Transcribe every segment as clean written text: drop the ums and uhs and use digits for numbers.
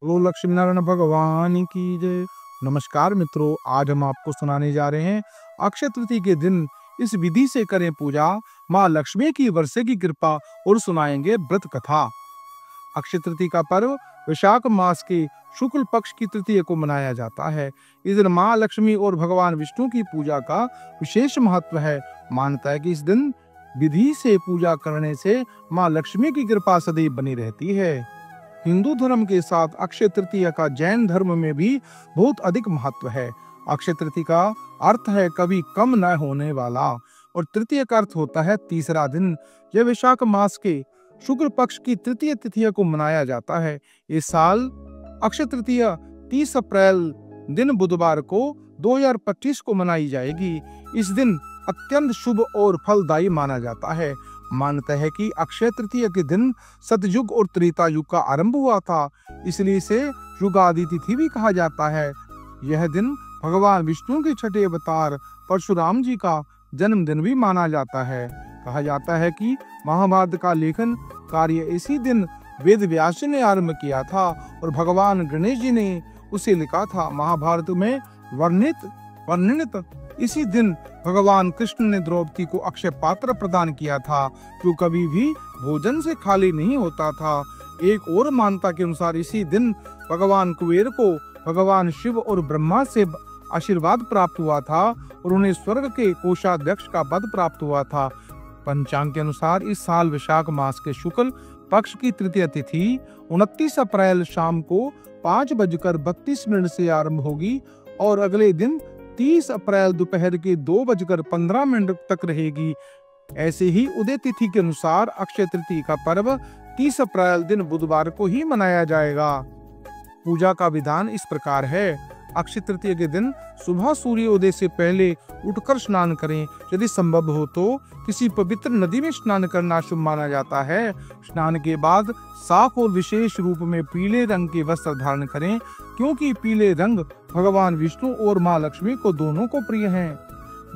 बोलो लक्ष्मी नारायण भगवान की जय। नमस्कार मित्रों, आज हम आपको सुनाने जा रहे हैं अक्षय तृतीया के दिन इस विधि से करें पूजा, माँ लक्ष्मी की वर्षे की कृपा और सुनाएंगे व्रत कथा। अक्षय तृतीया का पर्व वैशाख मास के शुक्ल पक्ष की तृतीया को मनाया जाता है। इस दिन माँ लक्ष्मी और भगवान विष्णु की पूजा का विशेष महत्व है। मानता है कि इस दिन विधि से पूजा करने से माँ लक्ष्मी की कृपा सदैव बनी रहती है। हिंदू धर्म के साथ अक्षय तृतीया का जैन धर्म में भी बहुत अधिक महत्व है। अक्षय तृतीया का अर्थ है कभी कम न होने वाला और तृतीया का अर्थ होता है तीसरा दिन। यह वैशाख मास के शुक्ल पक्ष की तृतीय तिथि को मनाया जाता है। इस साल अक्षय तृतीया 30 अप्रैल दिन बुधवार को 2025 को मनाई जाएगी। इस दिन अत्यंत शुभ और फलदायी माना जाता है। मानता है कि अक्षय तृतीया के दिन सतयुग और त्रेता युग का आरंभ हुआ था, इसलिए इसे युगादि तिथि भी कहा जाता है। यह दिन भगवान विष्णु के छठे अवतार परशुराम जी का जन्मदिन भी माना जाता है। कहा जाता है कि महाभारत का लेखन कार्य इसी दिन वेद व्यास ने आरंभ किया था और भगवान गणेश जी ने उसे लिखा था। महाभारत में वर्णित इसी दिन भगवान कृष्ण ने द्रौपदी को अक्षय पात्र प्रदान किया था, जो कभी भी भोजन से खाली नहीं होता था। एक और मान्यता के अनुसार इसी दिन भगवान कुबेर को भगवान शिव और ब्रह्मा से आशीर्वाद प्राप्त हुआ था और उन्हें स्वर्ग के कोषाध्यक्ष का पद प्राप्त हुआ था। पंचांग के अनुसार इस साल वैशाख मास के शुक्ल पक्ष की तृतीय तिथि 29 अप्रैल शाम को 5:32 से आरंभ होगी और अगले दिन 30 अप्रैल दोपहर के 2:15 तक रहेगी। ऐसे ही उदय तिथि के अनुसार अक्षय तृतीया का पर्व 30 अप्रैल दिन बुधवार को ही मनाया जाएगा। पूजा का विधान इस प्रकार है। अक्षय तृतीया के दिन सुबह सूर्योदय से पहले उठकर स्नान करें। यदि संभव हो तो किसी पवित्र नदी में स्नान करना शुभ माना जाता है। स्नान के बाद साफ और विशेष रूप में पीले रंग के वस्त्र धारण करें, क्योंकि पीले रंग भगवान विष्णु और माँ लक्ष्मी को दोनों को प्रिय हैं।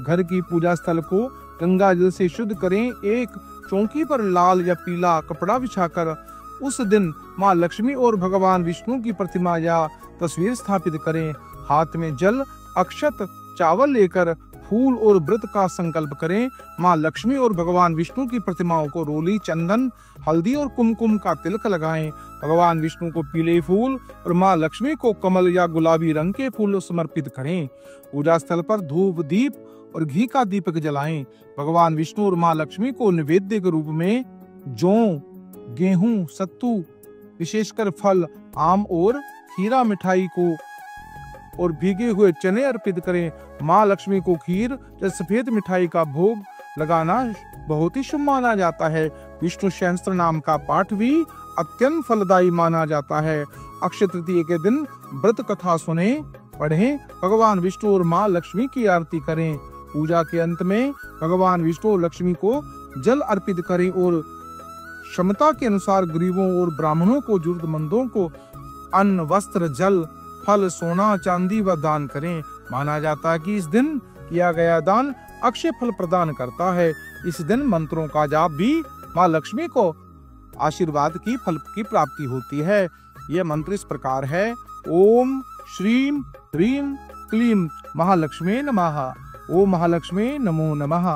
घर की पूजा स्थल को गंगा जल से शुद्ध करें। एक चौकी पर लाल या पीला कपड़ा बिछाकर उस दिन माँ लक्ष्मी और भगवान विष्णु की प्रतिमा या तस्वीर स्थापित करें। हाथ में जल, अक्षत, चावल लेकर फूल और व्रत का संकल्प करें। माँ लक्ष्मी और भगवान विष्णु की प्रतिमाओं को रोली, चंदन, हल्दी और कुमकुम का तिलक लगाएं। भगवान विष्णु को पीले फूल और माँ लक्ष्मी को कमल या गुलाबी रंग के फूल समर्पित करें। पूजा स्थल पर धूप, दीप और घी का दीपक जलाएं। भगवान विष्णु और माँ लक्ष्मी को निवेद्य के रूप में जौ, गेहूं, सत्तू, विशेषकर फल, आम और खीरा मिठाई को और भीगे हुए चने अर्पित करें। माँ लक्ष्मी को खीर या सफेद मिठाई का भोग लगाना बहुत ही शुभ माना जाता है। विष्णु सहस्त्र नाम का पाठ भी अत्यंत फलदायी माना जाता है। अक्षय तृतीया के दिन व्रत कथा सुने, पढ़ें, भगवान विष्णु और माँ लक्ष्मी की आरती करें। पूजा के अंत में भगवान विष्णु और लक्ष्मी को जल अर्पित करें और क्षमता के अनुसार गरीबों और ब्राह्मणों को, जरूरतमंदों को अन्न, वस्त्र, जल, फल, सोना, चांदी व दान करें। माना जाता है कि इस दिन किया गया दान अक्षय फल प्रदान करता है। इस दिन मंत्रों का जाप भी माँ लक्ष्मी को आशीर्वाद की फल की प्राप्ति होती है। यह मंत्र इस प्रकार है। ओम श्रीम ह्रीम क्लीम महालक्ष्मी नमः। ओम महालक्ष्मी नमो नमः।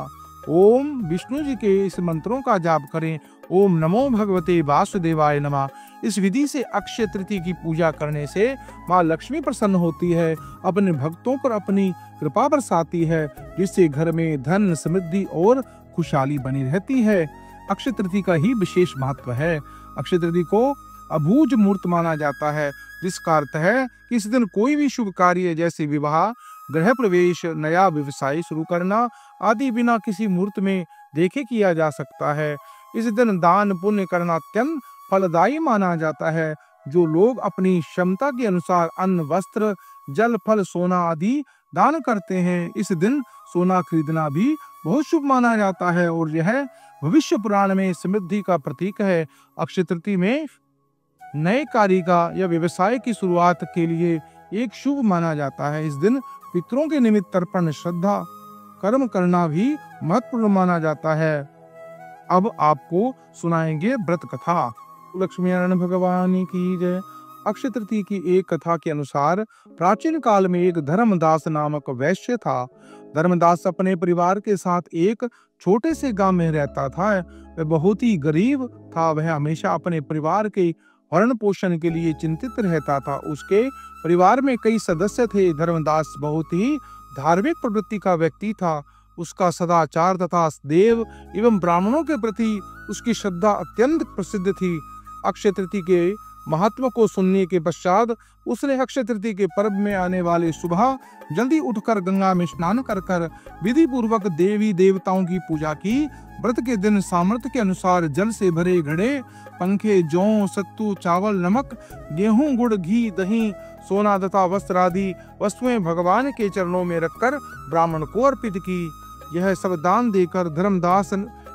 ओम विष्णु जी के इस मंत्रों का जाप करें। ओम नमो भगवते वासुदेवाय नमः। इस विधि से अक्षय तृतीया की पूजा करने से माँ लक्ष्मी प्रसन्न होती है, अपने भक्तों पर अपनी कृपा बरसाती है, जिससे घर में धन, समृद्धि और खुशहाली बनी रहती है। अक्षय तृतीया का ही विशेष महत्व है। अक्षय तृतीया को अबूझ मुहूर्त माना जाता है, जिसका अर्थ है कि इस दिन कोई भी शुभ कार्य जैसे विवाह, गृह प्रवेश, नया व्यवसाय शुरू करना आदि बिना किसी मुहूर्त में देखे किया जा सकता है। इस दिन दान पुण्य करना अत्यंत फलदायी माना जाता है। जो लोग अपनी क्षमता के अनुसार अन्न, वस्त्र, जल, फल, सोना आदि दान करते हैं, इस दिन सोना खरीदना भी बहुत शुभ माना जाता है और यह भविष्य पुराण में समृद्धि का प्रतीक है। अक्षय तृतीया में नए कार्य का या व्यवसाय की शुरुआत के लिए एक शुभ माना जाता है। इस दिन पितरों के निमित्त तर्पण, श्रद्धा, कर्म करना भी महत्वपूर्ण माना जाता है। अब आपको सुनाएंगे व्रत कथा। लक्ष्मी नारायण भगवान की जय। अक्षय तृतीया की एक कथा के अनुसार प्राचीन काल में एक धर्मदास नामक वैश्य था। धर्मदास अपने परिवार के साथ एक छोटे से गांव में रहता था। वह बहुत ही गरीब था। वह हमेशा अपने परिवार के भरण पोषण के लिए चिंतित रहता था। उसके परिवार में कई सदस्य थे। धर्मदास बहुत ही धार्मिक प्रवृत्ति का व्यक्ति था। उसका सदाचार तथा देव एवं ब्राह्मणों के प्रति उसकी श्रद्धा अत्यंत प्रसिद्ध थी। अक्षय तृतीया के महत्व को सुनने के पश्चात उसने अक्षय तृतीया के पर्व में आने वाले सुबह जल्दी उठकर गंगा में स्नान कर विधि पूर्वक देवी देवताओं की पूजा की। व्रत के दिन सामर्थ्य के अनुसार जल से भरे घड़े, पंखे, जौ, सत्तू, चावल, नमक, गेहूं, गुड़, घी, दही, सोना तथा वस्त्र आदि वस्तुएं भगवान के चरणों में रखकर ब्राह्मण को अर्पित की। यह सब दान देकर धर्मदास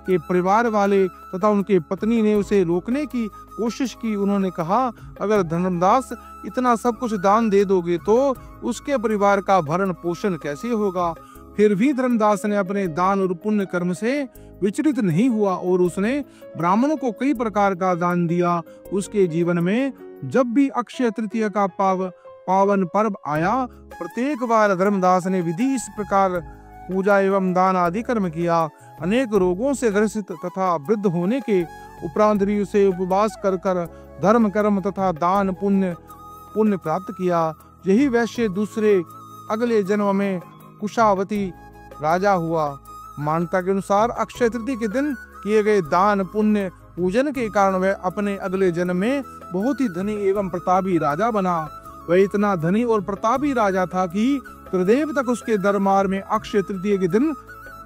के परिवार वाले तथा उनके पत्नी ने उसे रोकने की कोशिश की। उन्होंने कहा, अगर धर्मदास इतना सब कुछ दान दे दोगे तो उसके परिवार का भरण पोषण कैसे होगा। फिर भी धर्मदास ने अपने दान और पुण्य कर्म से विचलित नहीं हुआ और उसने ब्राह्मणों को कई प्रकार का दान दिया। उसके जीवन में जब भी अक्षय तृतीया का पावन पर्व आया, प्रत्येक बार धर्मदास ने विधि इस प्रकार पूजा एवं दान आदि कर्म किया। अनेक रोगों से ग्रसित तथा वृद्ध होने के उपरांत भी उसे उपवास कर धर्म कर्म तथा दान पुण्य प्राप्त किया। यही वैश्य दूसरे अगले जन्म में कुशावती राजा हुआ। मान्यता के अनुसार अक्षय तृतीया के दिन किए गए दान पुण्य पूजन के कारण वह अपने अगले जन्म में बहुत ही धनी एवं प्रतापी राजा बना। वह इतना धनी और प्रतापी राजा था कि त्रिदेव तक उसके दरबार में अक्षय तृतीया के दिन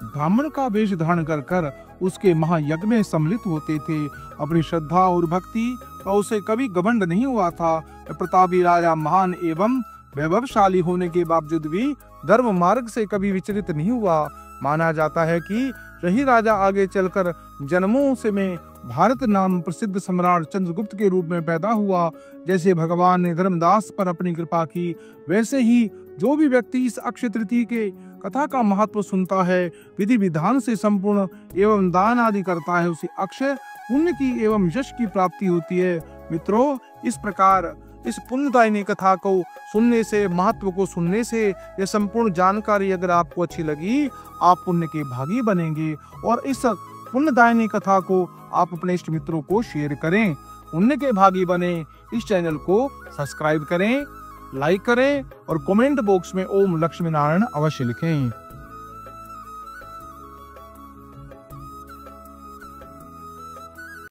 ब्राह्मण का वेश धारण कर उसके महायज्ञ में सम्मिलित होते थे। अपनी श्रद्धा और भक्ति का उसे कभी घमंड नहीं हुआ था। प्रतापी राजा महान एवं वैभवशाली होने के बावजूद भी धर्म मार्ग से कभी विचलित नहीं हुआ। माना जाता है कि यही राजा आगे चलकर जन्मों से में भारत नाम प्रसिद्ध सम्राट चंद्रगुप्त के रूप में पैदा हुआ। जैसे भगवान ने धर्मदास पर अपनी कृपा की, वैसे ही जो भी व्यक्ति इस अक्षय तृतीया के कथा का महत्व सुनता है, विधि विधान से संपूर्ण एवं दान आदि करता है, उसे अक्षय पुण्य की एवं यश की प्राप्ति होती है। मित्रों, इस प्रकार इस पुण्यदायिनी कथा को सुनने से, महत्व को सुनने से यह संपूर्ण जानकारी अगर आपको अच्छी लगी, आप पुण्य के भागी बनेंगे। और इस पुण्यदायिनी कथा को आप अपने इष्ट मित्रों को शेयर करें, पुण्य के भागी बने। इस चैनल को सब्सक्राइब करें, लाइक करें और कमेंट बॉक्स में ओम लक्ष्मी नारायण अवश्य लिखें।